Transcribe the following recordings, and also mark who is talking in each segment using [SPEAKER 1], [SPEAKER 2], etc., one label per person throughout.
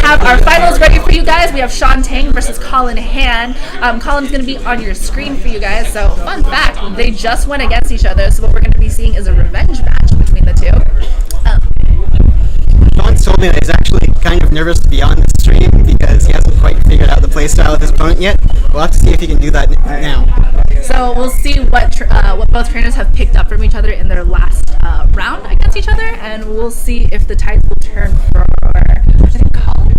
[SPEAKER 1] have our finals ready for you guys. We have Shawn Tang versus Collin Han. Collin's going to be on your screen for you guys. So, fun fact, they just went against each other. So what we're going to be seeing is a revenge match between the two.
[SPEAKER 2] Shawn told me that he's actually kind of nervous to be on the stream because he hasn't quite figured out the playstyle of his opponent yet. We'll have to see if he can do that now.
[SPEAKER 1] So we'll see what both trainers have picked up from each other in their last round against each other, and we'll see if the tides will turn for Collin.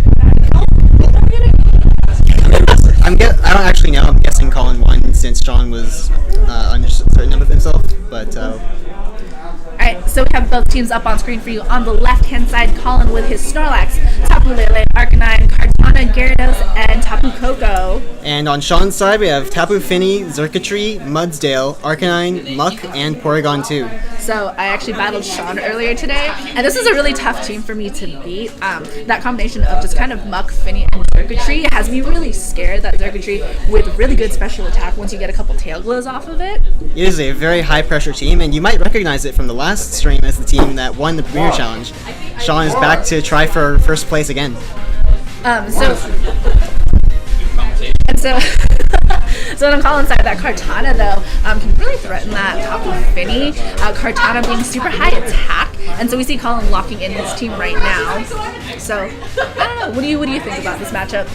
[SPEAKER 2] I don't actually know. I'm guessing Collin won since Shawn was uncertain of himself, but.
[SPEAKER 1] Alright, so we have both teams up on screen for you. On the left-hand side, Collin with his Snorlax, Tapu Lele, Arcanine, Kartana, Gyarados, and Tapu Koko.
[SPEAKER 2] And on Shawn's side, we have Tapu Fini, Xurkitree, Mudsdale, Arcanine, Muck, and Porygon 2.
[SPEAKER 1] So I actually battled Shawn earlier today, and this is a really tough team for me to beat. That combination of just kind of Muck, Fini, and Xurkitree has me really scared. That Xurkitree with really good special attack once you get a couple tail glows off of it.
[SPEAKER 2] It is a very high-pressure team, and you might recognize it from the last stream as the team that won the Premier Challenge. Shawn is back to try for first place again.
[SPEAKER 1] So on Collin's side, that Kartana, though, can really threaten that Tapu Fini. Kartana being super high attack, and so we see Collin locking in his team right now. So, I don't know. What do you think about this matchup?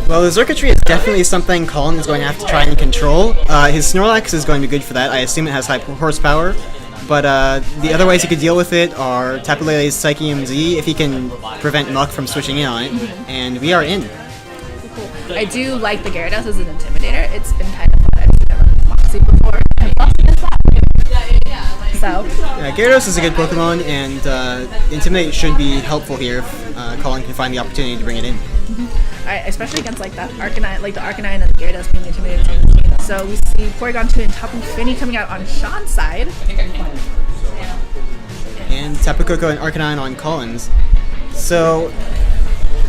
[SPEAKER 2] Well, the Xurkitree is definitely something Collin is going to have to try and control. His Snorlax is going to be good for that. I assume it has high horsepower. But the other ways he could deal with it are Tapu Lele's Psychium Z, if he can prevent Muck from switching in on it, and we are in.
[SPEAKER 1] Cool. I do like the Gyarados as an Intimidator. It's been kind of fun. I've never played Moxie before, and lost against that. So.
[SPEAKER 2] Yeah, Gyarados is a good Pokemon, and Intimidate should be helpful here if Collin can find the opportunity to bring it in.
[SPEAKER 1] Alright, especially against like that Arcanine, like the Arcanine and the Gyarados being intimidated on the team. So we see Porygon 2 and Tapu Fini coming out on Shawn's side.
[SPEAKER 2] And Tapu Koko and Arcanine on Collin's. So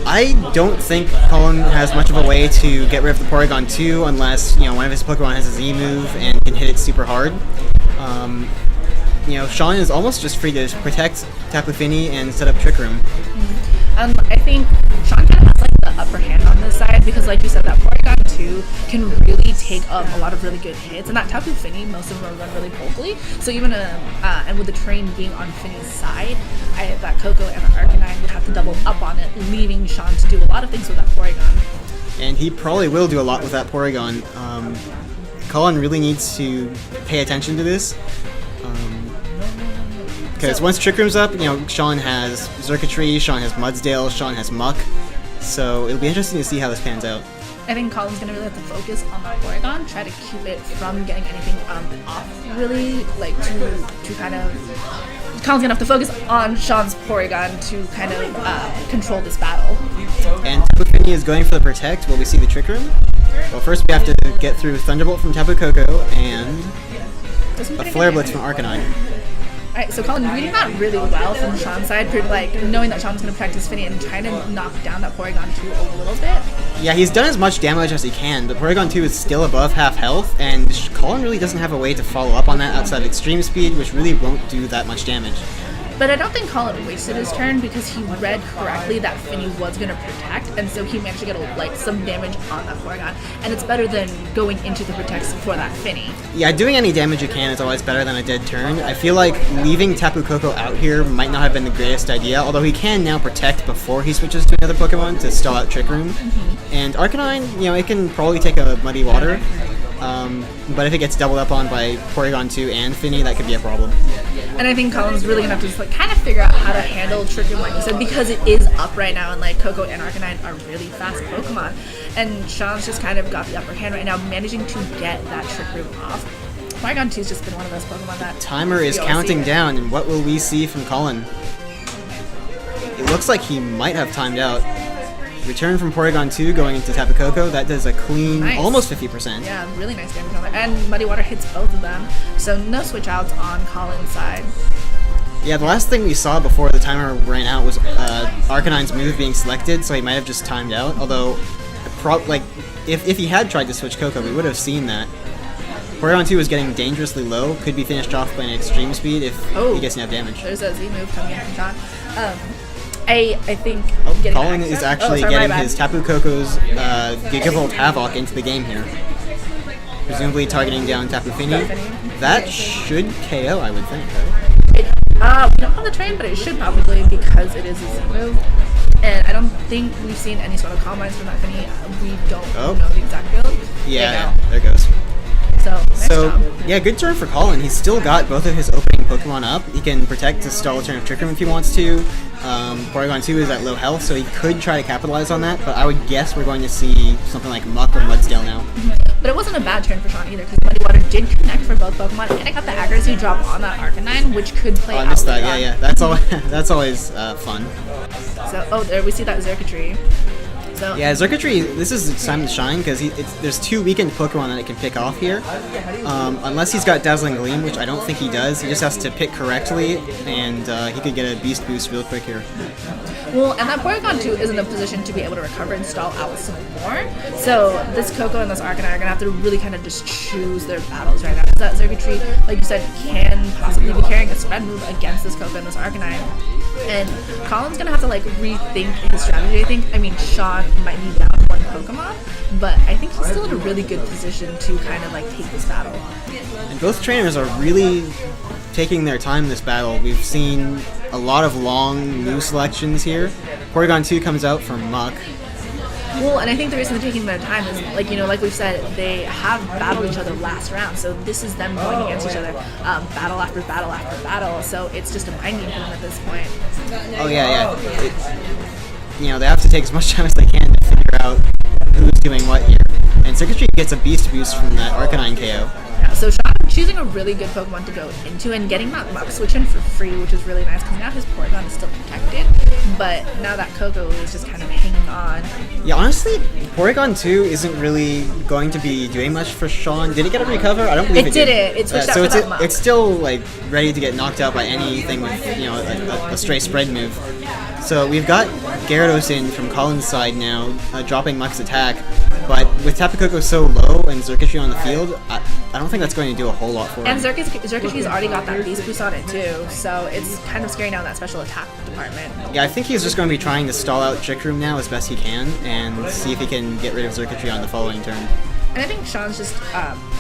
[SPEAKER 2] I don't think Collin has much of a way to get rid of the Porygon 2 unless, one of his Pokemon has a Z move and can hit it super hard. Shawn is almost just free to protect Tapu Fini and set up Trick Room.
[SPEAKER 1] I think Shawn kind of has like the upper hand on this side because, like you said, that Porygon 2 can really take a lot of really good hits, and that Tapu Fini, most of them run really bulkily. So even and with the train being on Fini's side, that Koko and the Arcanine would have to double up on it, leaving Shawn to do a lot of things with that Porygon.
[SPEAKER 2] And he probably will do a lot with that Porygon. Collin really needs to pay attention to this. Because once Trick Room's up, Shawn has Xurkitree, Shawn has Mudsdale, Shawn has Muck. So it'll be interesting to see how this pans out.
[SPEAKER 1] I think Collin's going to really have to focus on that Porygon, try to keep it from getting anything off, really, like to kind of... Collin's going to have to focus on Shawn's Porygon to kind of control this battle.
[SPEAKER 2] And Tapu Fini is going for the Protect. Will we see the Trick Room? Well, first we have to get through Thunderbolt from Tapu Koko and a Flare Blitz from Arcanine.
[SPEAKER 1] Alright, so Collin reading that really well from Shawn's side, like knowing that Shawn's going to practice Fini and trying to knock down that Porygon 2 a little bit.
[SPEAKER 2] Yeah, he's done as much damage as he can, but Porygon 2 is still above half health, and Collin really doesn't have a way to follow up on that outside of Extreme Speed, which really won't do that much damage.
[SPEAKER 1] But I don't think Collin wasted his turn because he read correctly that Fini was going to protect, and so he managed to get some damage on that Porygon. And it's better than going into the protect for that Fini.
[SPEAKER 2] Yeah, doing any damage you can is always better than a dead turn. I feel like leaving Tapu Koko out here might not have been the greatest idea, although he can now protect before he switches to another Pokemon to stall out Trick Room. And Arcanine, it can probably take a Muddy Water. But if it gets doubled up on by Porygon 2 and Fini, that could be a problem.
[SPEAKER 1] And I think Collin's really going to have to just kind of figure out how to handle Trick Room, like you said, because it is up right now, and Koko and Arcanine are really fast Pokemon. And Shawn's just kind of got the upper hand right now, managing to get that Trick Room off. Porygon 2's just been one of those Pokemon that...
[SPEAKER 2] Timer is counting down, and what will we see from Collin? It looks like he might have timed out. Return from Porygon 2 going into Tapu Koko, that does a clean, almost 50%.
[SPEAKER 1] Yeah, really nice damage on there. And Muddy Water hits both of them, so no switch outs on Collin's side.
[SPEAKER 2] Yeah, the last thing we saw before the timer ran out was Arcanine's move being selected, so he might have just timed out, although, if he had tried to switch Koko, we would have seen that. Porygon 2 is getting dangerously low, could be finished off by an Extreme Speed if he gets enough damage.
[SPEAKER 1] There's a Z move coming in from Shawn. I think
[SPEAKER 2] Collin is actually getting his Tapu Koko's Gigavolt Havoc into the game here. Presumably targeting down Tapu Fini. That should KO, I would think, right?
[SPEAKER 1] We don't have the train, but it should probably because it is a Z move. And I don't think we've seen any sort of combines from that Fini. We don't know the exact build.
[SPEAKER 2] Yeah, there it goes.
[SPEAKER 1] So, nice job.
[SPEAKER 2] Yeah, good turn for Collin. He's still got both of his opening Pokemon up. He can protect to stall a turn of Trick Room if he wants to. Porygon 2 is at low health, so he could try to capitalize on that, but I would guess we're going to see something like Muck or Mudsdale now.
[SPEAKER 1] But it wasn't a bad turn for Shawn either, because Muddy Water did connect for both Pokemon, and it got the accuracy drop on that Arcanine, which could play out.
[SPEAKER 2] I missed that, yeah. That's always fun.
[SPEAKER 1] So, there we see that Xurkitree. So,
[SPEAKER 2] yeah, Xurkitree, this is its time to shine, because there's 2 weakened Pokemon that it can pick off here. Unless he's got Dazzling Gleam, which I don't think he does. He just has to pick correctly, and he could get a Beast Boost real quick here.
[SPEAKER 1] Well, and that Porygon 2 is in a position to be able to recover and stall out some more. So this Coco and this Arcanine are going to have to really kind of just choose their battles right now. That Xurkitree, like you said, can possibly be carrying a spread move against this Coco and this Arcanine. And Collin's going to have to like rethink his strategy, I think. I mean, Shawn might be down one Pokemon, but I think he's still in a really good position to kind of like take this battle.
[SPEAKER 2] And both trainers are really taking their time in this battle. We've seen a lot of long move selections here. Porygon 2 comes out for Muck.
[SPEAKER 1] Well, and I think the reason they're taking their time is, like we've said, they have battled each other last round, so this is them going against each other, battle after battle after battle, so it's just a mind game for them at this point.
[SPEAKER 2] Oh, yeah. They have to take as much time as they can to figure out who's doing what here. And Xurkitree gets a Beast Boost from that Arcanine KO.
[SPEAKER 1] Yeah, so Shawn choosing a really good Pokemon to go into and getting that Muck switch in for free, which is really nice because now his Porygon is still protected, but now that Coco is just kind of hanging on.
[SPEAKER 2] Yeah, honestly, Porygon 2 isn't really going to be doing much for Shawn. Did it get a recover? I don't believe it did.
[SPEAKER 1] It switched out for that Muck.
[SPEAKER 2] It's still like ready to get knocked out by anything with a stray spread move. So we've got Gyarados in from Collin's side now, dropping Muck's attack. But with Tapu Koko so low and Xurkitree on the field, I don't think that's going to do a whole lot for him.
[SPEAKER 1] And Xurkitree's already got that Beast Boost on it too, so it's kind of scaring down that special attack department.
[SPEAKER 2] Yeah, I think he's just going to be trying to stall out Trick Room now as best he can and see if he can get rid of Xurkitree on the following turn.
[SPEAKER 1] And I think Shawn's just,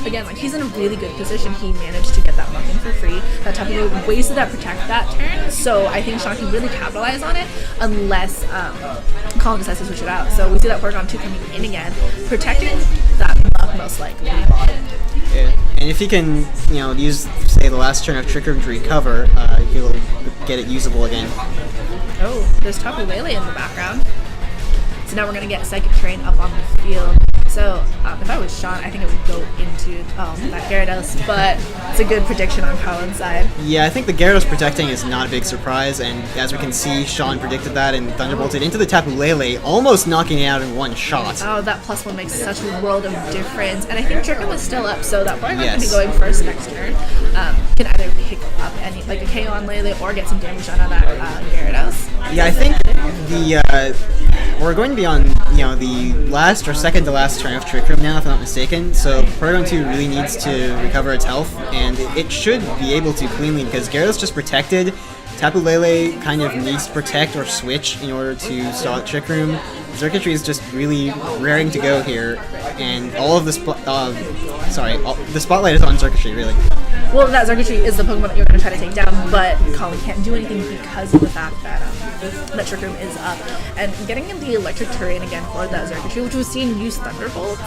[SPEAKER 1] again, like he's in a really good position. He managed to get that Muck in for free. That Tapu Koko wasted that Protect that turn, so I think Shawn can really capitalize on it unless Collin decides to switch it out. So we see that Porygon 2 coming in again, protecting that Muck most likely.
[SPEAKER 2] Yeah, and if he can, use, say, the last turn of Trick Room to recover, he'll get it usable again.
[SPEAKER 1] Oh, there's Tapu Lele in the background. So now we're going to get Psychic Terrain up on the field. So if I was Shawn, I think it would go into that Gyarados, but it's a good prediction on Collin's side.
[SPEAKER 2] Yeah, I think the Gyarados protecting is not a big surprise, and as we can see, Shawn predicted that and Thunderbolted into the Tapu Lele, almost knocking it out in one shot.
[SPEAKER 1] Oh, that +1 makes such a world of difference, and I think Trick Room is still up, so that Porygon can be going first next turn. Can either pick up any, like a KO on Lele or get some damage on that Gyarados.
[SPEAKER 2] Yeah, I think we're going to be on the last or second to last turn of Trick Room now, if I'm not mistaken. So Porygon 2 really needs to recover its health, and it should be able to cleanly because Gyarados just protected. Tapu Lele kind of needs to protect or switch in order to stall at Trick Room. Xurkitree is just really raring to go here, and all of the the spotlight is on Xurkitree, really.
[SPEAKER 1] Well, that Xurkitree is the Pokemon that you're going to try to take down, but Collin can't do anything because of the fact that that Trick Room is up. And getting in the electric terrain again for that Xurkitree, which was seen use Thunderbolts,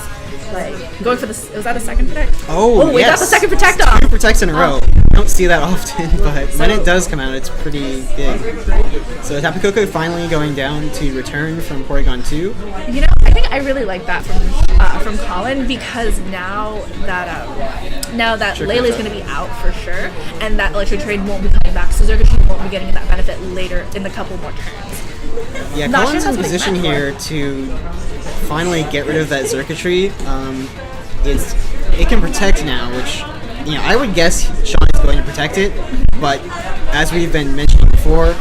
[SPEAKER 1] like going for the, was that a second protect?
[SPEAKER 2] Oh,
[SPEAKER 1] we got the second protect off.
[SPEAKER 2] 2 protects in a row. I don't see that often, but when it does come out, it's pretty big. So Tapu Koko finally going down to return from Porygon 2.
[SPEAKER 1] I think I really like that from Collin because now that Lele's going to be out for sure, and that electric terrain won't be coming back, so Xurkitree won't be getting that benefit later in the couple more turns.
[SPEAKER 2] Yeah, Collin's in position here to finally get rid of that Xurkitree. It can protect now, which I would guess Shawn is going to protect it, but as we've been mentioning before,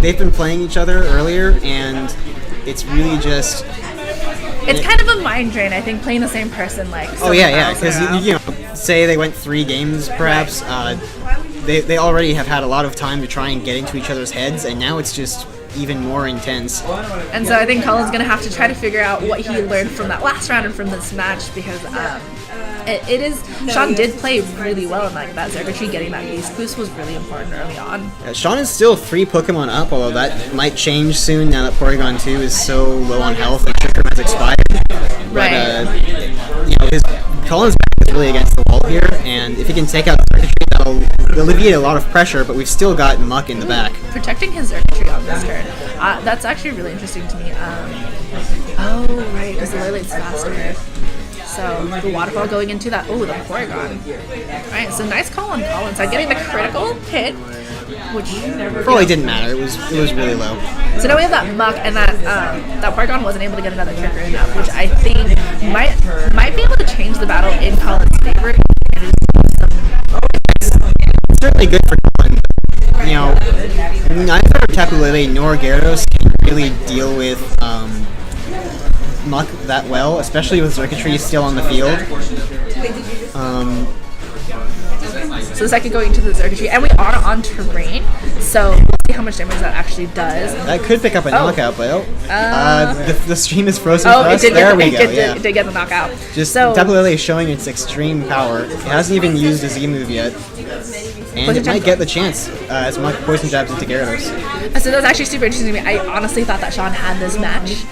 [SPEAKER 2] they've been playing each other earlier, and it's really just.
[SPEAKER 1] It's kind of a mind drain, I think, playing the same person like.
[SPEAKER 2] Oh yeah, because say they went 3 games perhaps. they already have had a lot of time to try and get into each other's heads, and now it's just even more intense.
[SPEAKER 1] And so I think Collin's going to have to try to figure out what he learned from that last round and from this match, because Shawn did play really well in that circuitry. Getting that beast boost was really important early on.
[SPEAKER 2] Shawn is still 3 Pokemon up, although that might change soon now that Porygon 2 is so low on health and Trick Room has expired.
[SPEAKER 1] Right.
[SPEAKER 2] But, Collin's back is really against the wall here, and if he can take out the circuitry, that'll alleviate a lot of pressure, but we've still got Muck in the back.
[SPEAKER 1] Protecting his circuitry on this turn. That's actually really interesting to me. Oh, right, because the Lele's faster. So the waterfall going into that. Oh, the Porygon. Alright, so nice call on Collin side. Getting the critical hit, which
[SPEAKER 2] probably didn't matter. It was really low.
[SPEAKER 1] So now we have that Muck, and that Porygon wasn't able to get another trigger in that, which I think might be able to change the battle in Collin's favor.
[SPEAKER 2] It's certainly good for Collin. Neither Tapu Lele nor Gyarados can really deal with Muck that well, especially with circuitry still on the field.
[SPEAKER 1] So the second going into the circuitry, and we are on terrain, so we'll see how much damage that actually does.
[SPEAKER 2] That could pick up a knockout, but the stream is frozen for us.
[SPEAKER 1] It
[SPEAKER 2] did
[SPEAKER 1] get the knockout.
[SPEAKER 2] Tapu Lele is showing its extreme power. It hasn't even used a Z move yet. And it might get the chance as Muck poison jabs into Gyarados.
[SPEAKER 1] So that's actually super interesting to me. I honestly thought that Shawn had this match.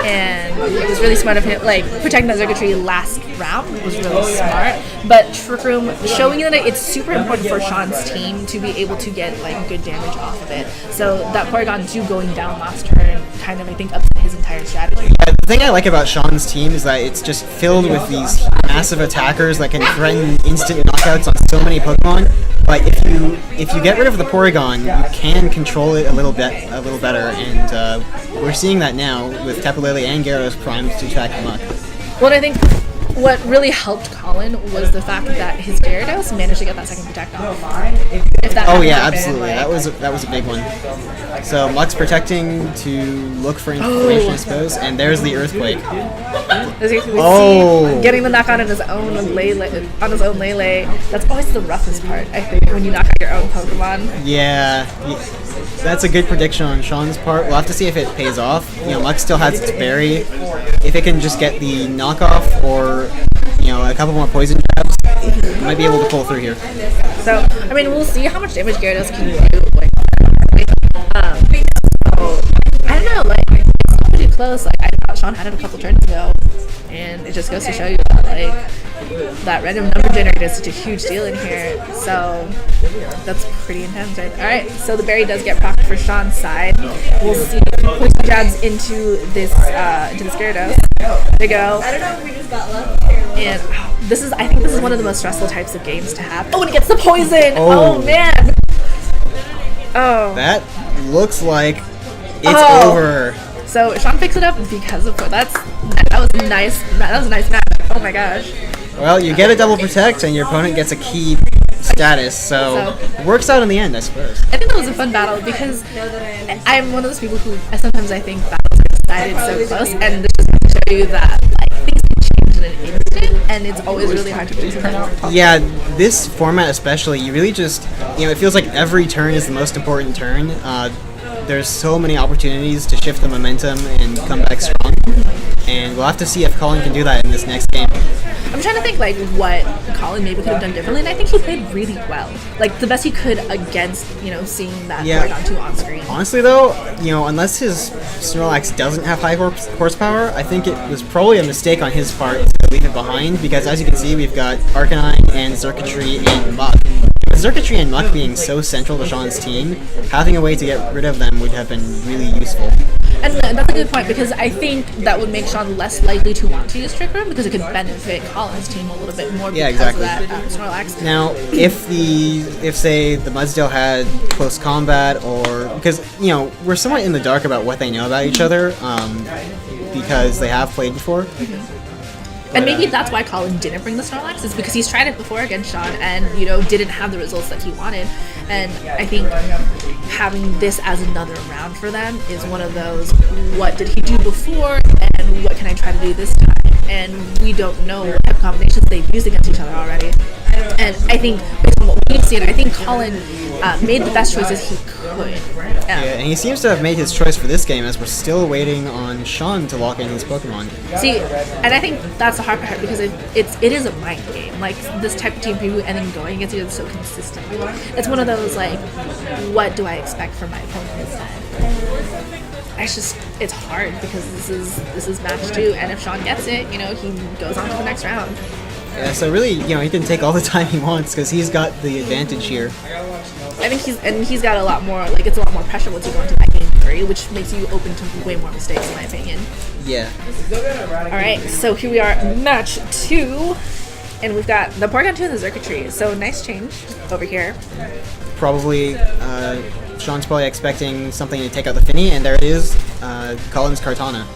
[SPEAKER 1] And it was really smart of him, protecting that circuitry last round was really smart. But Trick Room showing that it's super important for Shawn's team to be able to get good damage off of it. So that Porygon 2 going down last turn kind of, I think, upset his entire strategy.
[SPEAKER 2] The thing I like about Shawn's team is that it's just filled with these massive attackers that can threaten instant knockouts on so many Pokemon. But if you get rid of the Porygon, you can control it a little better, and we're seeing that now with Tapu Lele and Gyarados primed to attack Muck.
[SPEAKER 1] Well, I think what really helped Collin was the fact that his Gyarados managed to get that second protect off.
[SPEAKER 2] Absolutely. That was a big one. So Muck's protecting to look for information, I suppose, and there's the Earthquake.
[SPEAKER 1] As you can see, getting the knock on his own Lele. That's always the roughest part, I think, when you knock out your own Pokemon.
[SPEAKER 2] Yeah. That's a good prediction on Shawn's part. We'll have to see if it pays off. Muck still has its berry. If it can just get the knockoff or a couple more poison jabs, it might be able to pull through here.
[SPEAKER 1] So we'll see how much damage Gyarados can do. I don't know. It's pretty close. I thought Shawn had it a couple turns ago, and it just goes to show you that that random number generator is such a huge deal in here. So that's pretty intense, right? All right, so the berry does get procced for Shawn's side. We'll see poison jabs into this Gyarados. There you go. I don't know if we just got left here. And I think this is one of the most stressful types of games to have. Oh, and it gets the poison. Oh man. Oh.
[SPEAKER 2] That looks like it's over.
[SPEAKER 1] So Shawn picks it up because of that was nice. That was a nice match. Oh my gosh.
[SPEAKER 2] Well, you get a double protect, and your opponent gets a key status, so it works out in the end, I suppose.
[SPEAKER 1] I think that was a fun battle because I'm one of those people who sometimes I think battles are decided so close, and this just to show you that things can change in an instant, and it's always really hard to predict.
[SPEAKER 2] Yeah, this format especially, you really just it feels like every turn is the most important turn. There's so many opportunities to shift the momentum and come back strong, and we'll have to see if Collin can do that in this next game.
[SPEAKER 1] I'm trying to think what Collin maybe could have done differently, and I think he played really well. The best he could against, seeing that Porygon 2 on screen.
[SPEAKER 2] Honestly though, unless his Snorlax doesn't have high horsepower, I think it was probably a mistake on his part to leave it behind, because as you can see, we've got Arcanine and Circuitry and Muck. With Circuitry and Muck being so central to Shawn's team, having a way to get rid of them would have been really useful.
[SPEAKER 1] And that's a good point, because I think that would make Shawn less likely to want to use Trick Room, because it could benefit Collin's team a little bit more because of that Snorlax.
[SPEAKER 2] Now, if say the Mudsdale had close combat, or because we're somewhat in the dark about what they know about each other, because they have played before.
[SPEAKER 1] Mm-hmm. And maybe that's why Collin didn't bring the Snorlax, is because he's tried it before against Shawn and, didn't have the results that he wanted. And I think having this as another round for them is one of those, what did he do before and what can I try to do this time? and we don't know what type of combinations they've used against each other already. And I think, based on what we've seen, I think Collin made the best choices he could.
[SPEAKER 2] Yeah, and he seems to have made his choice for this game, as we're still waiting on Shawn to lock in his Pokemon.
[SPEAKER 1] See, and I think that's the hard part, because it is a mind game. Like, this type of team preview and then going against each other so consistently. It's one of those, like, what do I expect from my opponent instead? It's hard, because this is match 2, and if Shawn gets it, he goes on to the next round.
[SPEAKER 2] Yeah, so really, he can take all the time he wants, because he's got the advantage here.
[SPEAKER 1] I think he's got a lot more, like, it's a lot more pressure once you go into that game 3, which makes you open to way more mistakes, in my opinion.
[SPEAKER 2] Yeah.
[SPEAKER 1] Alright, so here we are, match 2, and we've got the Porygon 2 and the Xurkitree, so nice change over here.
[SPEAKER 2] Probably, Shawn's probably expecting something to take out the Finny, and there it is, Collin's Kartana.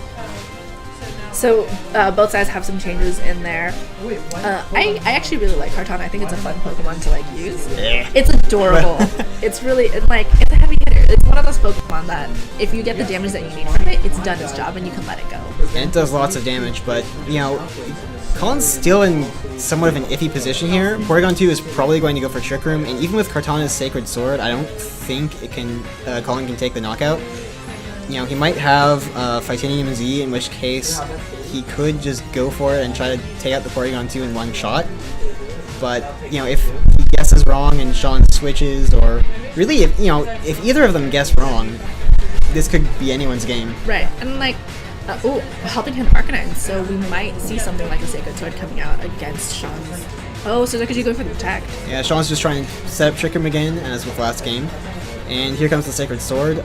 [SPEAKER 1] So both sides have some changes in there. I actually really like Kartana. I think it's a fun Pokemon to use.
[SPEAKER 2] Yeah.
[SPEAKER 1] It's adorable. It's a heavy hitter. It's one of those Pokemon that if you get the damage that you need from it, it's done its job and you can let it go.
[SPEAKER 2] And it does lots of damage, but Collin's still in somewhat of an iffy position here. Porygon 2 is probably going to go for Trick Room, and even with Kartana's Sacred Sword, I don't think Collin can take the knockout. He might have Titanium Z, in which case he could just go for it and try to take out the Porygon 2 in one shot. But, if he guesses wrong and Shawn switches, or really, if either of them guess wrong, this could be anyone's game.
[SPEAKER 1] Right, and Helping Hand Arcanine, so we might see something like a Sacred Sword coming out against Shawn's. Oh, so could you go for the attack? Yeah,
[SPEAKER 2] Shawn's just trying to set up Trick Room again, as with last game. And here comes the Sacred Sword.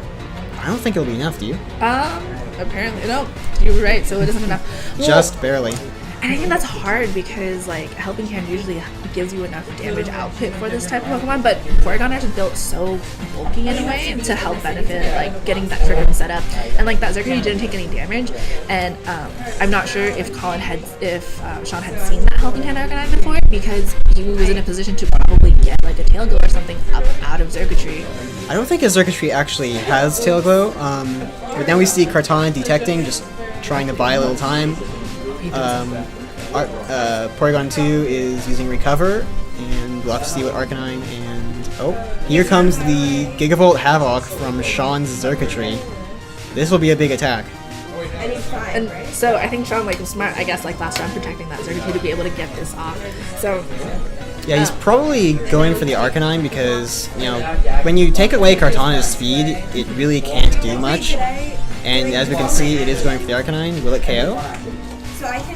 [SPEAKER 2] I don't think it'll be enough, do you?
[SPEAKER 1] Apparently, no. You were right, so it isn't enough.
[SPEAKER 2] Just barely.
[SPEAKER 1] And I think that's hard because, like, Helping Hand usually gives you enough damage output for this type of Pokemon, but Porygon is built so bulky in a way to help benefit, like, getting that Trick Room set up. And, like, that Xurkitree didn't take any damage, and I'm not sure if Shawn had seen that Helping Hand Arcanine before, because he was in a position to probably get, like, a Tail Glow or something up out of Xurkitree.
[SPEAKER 2] I don't think his Xurkitree actually has Tail Glow, but now we see Kartana detecting, just trying to buy a little time. Porygon 2 is using Recover, and we'll have to see what Arcanine and... here comes the Gigavolt Havoc from Shawn's Xurkitree. This will be a big attack.
[SPEAKER 1] And so I think Shawn was smart, I guess, last round protecting that Xurkitree to be able to get this off. So...
[SPEAKER 2] yeah, he's probably going for the Arcanine because, when you take away Kartana's speed, it really can't do much. And as we can see, it is going for the Arcanine. Will it KO?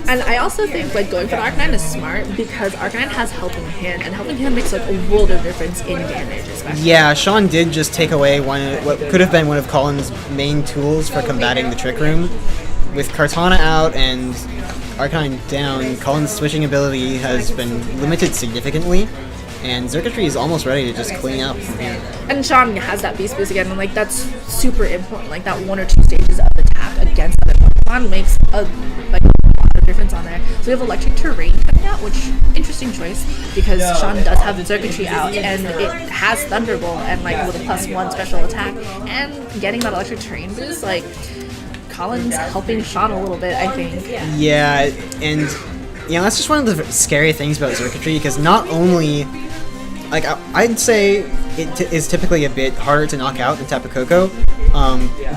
[SPEAKER 1] And I also think going for the Arcanine is smart because Arcanine has Helping Hand, and Helping Hand makes a world of difference in damage, especially.
[SPEAKER 2] Yeah, Shawn did just take away what could have been one of Collin's main tools for combating the Trick Room. With Kartana out and Arcanine down, Collin's switching ability has been limited significantly, and Xurkitree is almost ready to just clean up from here. And
[SPEAKER 1] Shawn has that Beast Boost again, and that's super important. That 1 or 2 stages of attack against other Pokemon makes a lot of difference on there. So we have Electric Terrain coming out, which interesting choice because Shawn does have the Xurkitree out, and it has Thunderbolt and with a +1 special attack, and getting that Electric Terrain boost, Collin's helping Shawn a little bit, I think.
[SPEAKER 2] Yeah, and that's just one of the scary things about Xurkitree, because not only, I'd say it is typically a bit harder to knock out than Tapu Koko,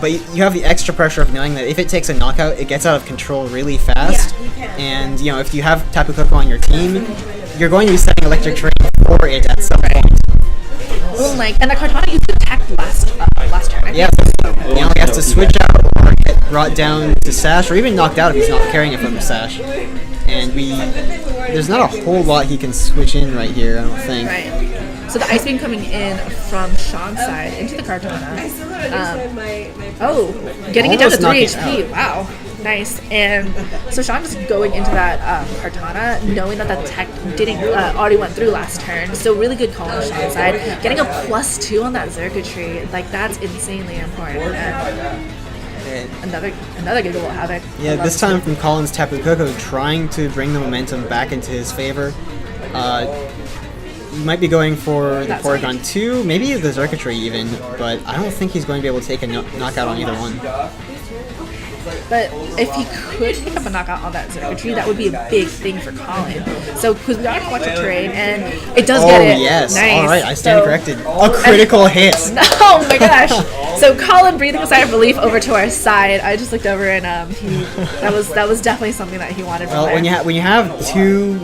[SPEAKER 2] but you have the extra pressure of knowing that if it takes a knockout, it gets out of control really fast, and if you have Tapu Koko on your team, you're going to be setting Electric Terrain for it at some point.
[SPEAKER 1] Well, and the Kartana used to attack last turn.
[SPEAKER 2] Yeah, he has to switch out or get brought down to Sash, or even knocked out if he's not carrying it from Sash. And there's not a whole lot he can switch in right here, I don't think.
[SPEAKER 1] Right. So the Ice Beam coming in from Shawn's side into the Kartana. Getting it down to 3 HP. Wow. Nice. And so Shawn just going into that Kartana, knowing that attack didn't already went through last turn. So really good call on Shawn's side. Getting a +2 on that Xurkitree, that's insanely important. Another Gigavolt Havoc. Yeah,
[SPEAKER 2] this time from Collin's Tapu Koko, trying to bring the momentum back into his favor. He might be going for the Porygon 2, maybe the Xurkitree even, but I don't think he's going to be able to take a knockout on either one.
[SPEAKER 1] But if he could pick up a knockout on that circuitry, that would be a big thing for Collin. So, because we are going to watch the terrain, and it does get it.
[SPEAKER 2] Oh, yes.
[SPEAKER 1] Nice.
[SPEAKER 2] All right, I stand corrected. A critical hit.
[SPEAKER 1] Oh my gosh. So Collin breathing a sigh of relief over to our side. I just looked over and that was definitely something that he wanted.
[SPEAKER 2] Well, when you have two,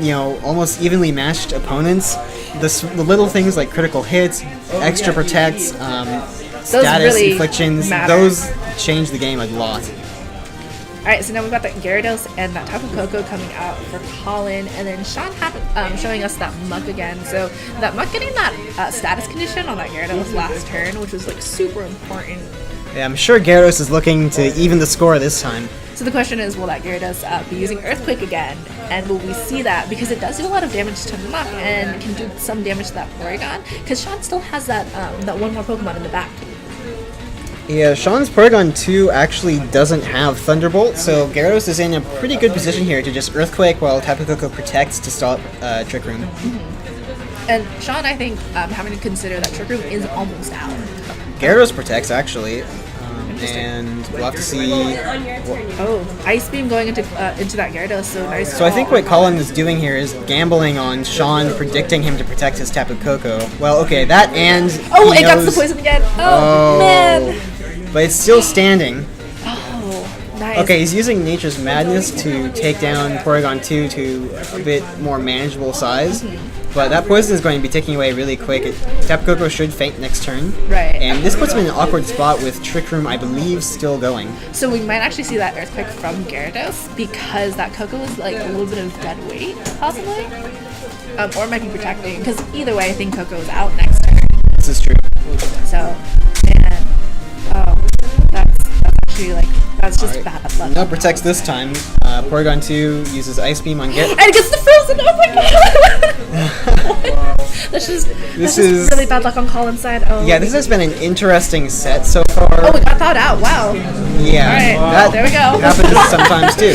[SPEAKER 2] almost evenly matched opponents, the little things like critical hits, extra protects, status
[SPEAKER 1] really
[SPEAKER 2] inflictions,
[SPEAKER 1] matter.
[SPEAKER 2] those change the game a lot.
[SPEAKER 1] Alright, so now we've got that Gyarados and that Tapu Koko coming out for Collin, and then Shawn showing us that Muck again. So that Muck getting that status condition on that Gyarados last turn, which was like super important.
[SPEAKER 2] Yeah, I'm sure Gyarados is looking to even the score this time.
[SPEAKER 1] So the question is, will that Gyarados be using Earthquake again? And will we see that? Because it does do a lot of damage to Muck and can do some damage to that Porygon. Because Shawn still has that one more Pokemon in the back.
[SPEAKER 2] Yeah, Shawn's Porygon 2 actually doesn't have Thunderbolt, so Gyarados is in a pretty good position here to just Earthquake while Tapu Koko protects to stop Trick Room.
[SPEAKER 1] Mm-hmm. And Shawn, I think, having to consider that Trick Room is almost out.
[SPEAKER 2] Gyarados protects, actually. And we'll have to see.
[SPEAKER 1] Oh, Ice Beam going into that Gyarados, so nice.
[SPEAKER 2] So I think what Collin is doing here is gambling on Shawn predicting him to protect his Tapu Koko. Well, okay, that and
[SPEAKER 1] oh, it got the poison again. Oh man!
[SPEAKER 2] But it's still standing.
[SPEAKER 1] Oh, nice.
[SPEAKER 2] Okay, he's using Nature's Madness to take down Porygon 2 to a bit more manageable size. But that poison is going to be ticking away really quick. Tapu Koko should faint next turn.
[SPEAKER 1] Right.
[SPEAKER 2] And this puts him in an awkward spot with Trick Room, I believe, still going.
[SPEAKER 1] So we might actually see that Earthquake from Gyarados because that Koko is like a little bit of dead weight, possibly. Or it might be protecting, because either way, I think Koko is out next turn.
[SPEAKER 2] This is true.
[SPEAKER 1] So, and that's actually like, that's just
[SPEAKER 2] right.
[SPEAKER 1] bad luck.
[SPEAKER 2] No protects this time. Porygon 2 uses Ice Beam on Gyarados.
[SPEAKER 1] And it gets the frozen! Oh my god! This is really bad luck on Collin's side. Oh.
[SPEAKER 2] Yeah, this has been an interesting set so far.
[SPEAKER 1] Oh, we got thawed out. Wow.
[SPEAKER 2] Yeah.
[SPEAKER 1] All right. There we go.
[SPEAKER 2] Happens sometimes too.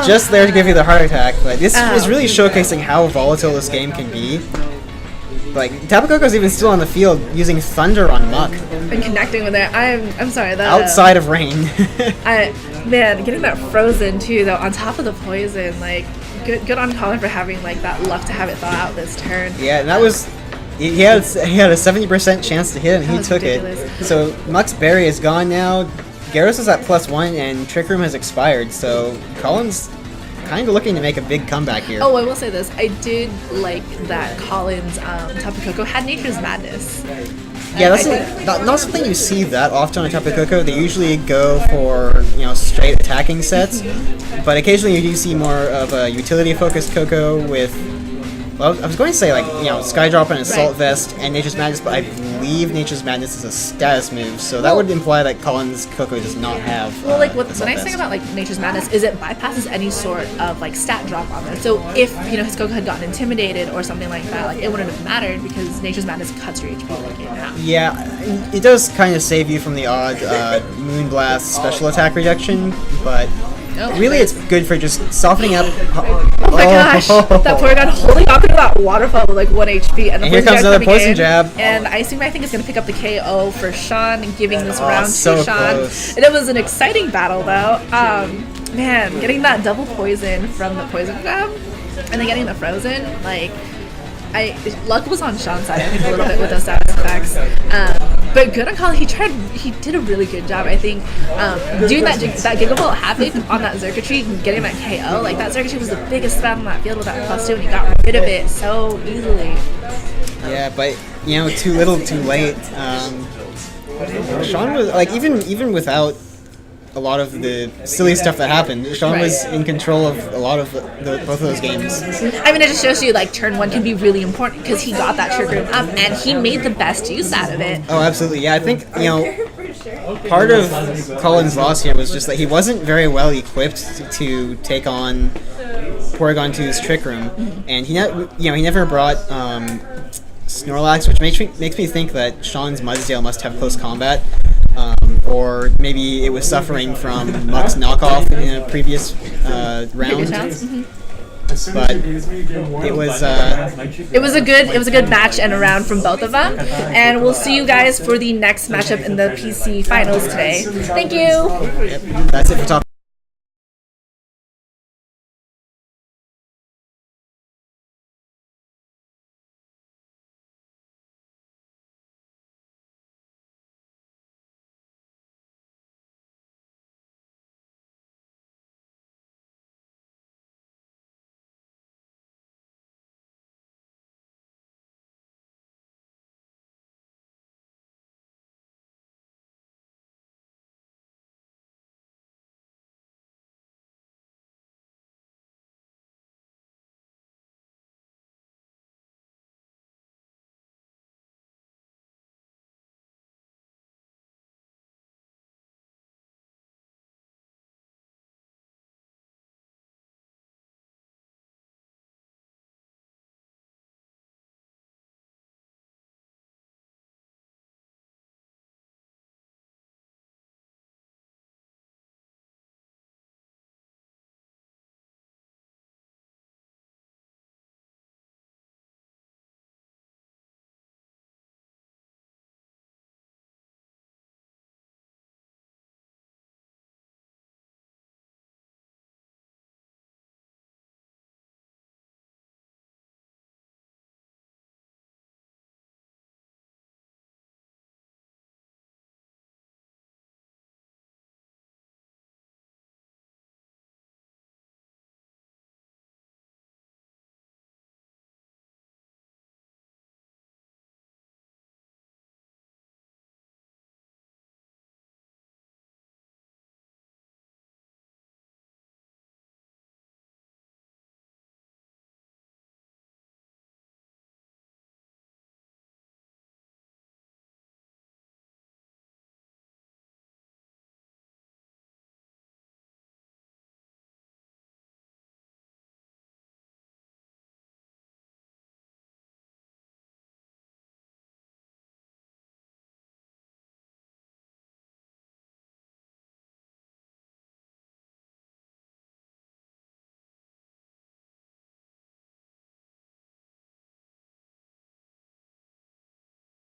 [SPEAKER 2] Just there to give you the heart attack. But this is really showcasing how volatile this game can be. Like, Tapu Koko's even still on the field using Thunder on Muck.
[SPEAKER 1] And connecting with it. I'm sorry. That,
[SPEAKER 2] outside of rain.
[SPEAKER 1] Man, getting that frozen too, though, on top of the poison, like, good on Collin for having like that luck to have it thaw out this turn.
[SPEAKER 2] Yeah, and that was he had a 70% chance to hit, and he took
[SPEAKER 1] ridiculous.
[SPEAKER 2] it. So Muck's berry is gone now. Gyarados is at +1, and Trick Room has expired. So Collin's kind of looking to make a big comeback here.
[SPEAKER 1] Oh, I will say this: I did like that Collin's Tapu Koko had Nature's Madness.
[SPEAKER 2] Yeah, that's not something you see that often on Tapu Koko. They usually go for straight attacking sets, but occasionally you do see more of a utility-focused Koko with. Well, I was going to say like Sky Drop and Assault Vest and Nature's Madness, but I believe Nature's Madness is a status move, so that would imply that Collin's Koko does not have.
[SPEAKER 1] Well, like what the nice thing about like Nature's Madness is it bypasses any sort of like stat drop on it. So if his Koko had gotten intimidated or something like that, like it wouldn't have mattered because Nature's Madness cuts your HP like in half.
[SPEAKER 2] Yeah, it does kind of save you from the odd Moonblast special attack reduction, but. Really, it's good for just softening up.
[SPEAKER 1] Oh my gosh! That Porygon holding on to that waterfall with like 1 HP, and
[SPEAKER 2] here comes another poison jab.
[SPEAKER 1] And I think it's gonna pick up the KO for Shawn, and giving this round
[SPEAKER 2] so
[SPEAKER 1] to Shawn.
[SPEAKER 2] Close.
[SPEAKER 1] And it was an exciting battle, though. Man, getting that double poison from the poison jab, and then getting the frozen, like. Luck was on Shawn's side, I think, a little bit with those status effects. But good on Collin. He did a really good job, I think. Doing that Gigavolt Havoc on that Xurkitree and getting that KO, like that Xurkitree was the biggest threat on that field with that +2, and he got rid of it so easily.
[SPEAKER 2] Yeah, but too little, too late. Shawn was like even without a lot of the silly stuff that happened, Shawn was in control of a lot of both of those games.
[SPEAKER 1] I mean, it just shows you like turn 1 can be really important because he got that Trick Room up and he made the best use out of it.
[SPEAKER 2] Oh, absolutely. Yeah, I think part of Collin's loss here was just that he wasn't very well equipped to take on Porygon 2's Trick Room, and he never brought Snorlax, which makes me think that Shawn's Mudsdale must have close combat. Or maybe it was suffering from Muck's knockoff in a previous round. but it was
[SPEAKER 1] It was a good match and a round from both of them, and we'll see you guys for the next matchup in the PC finals today. Thank you.
[SPEAKER 2] That's it for top.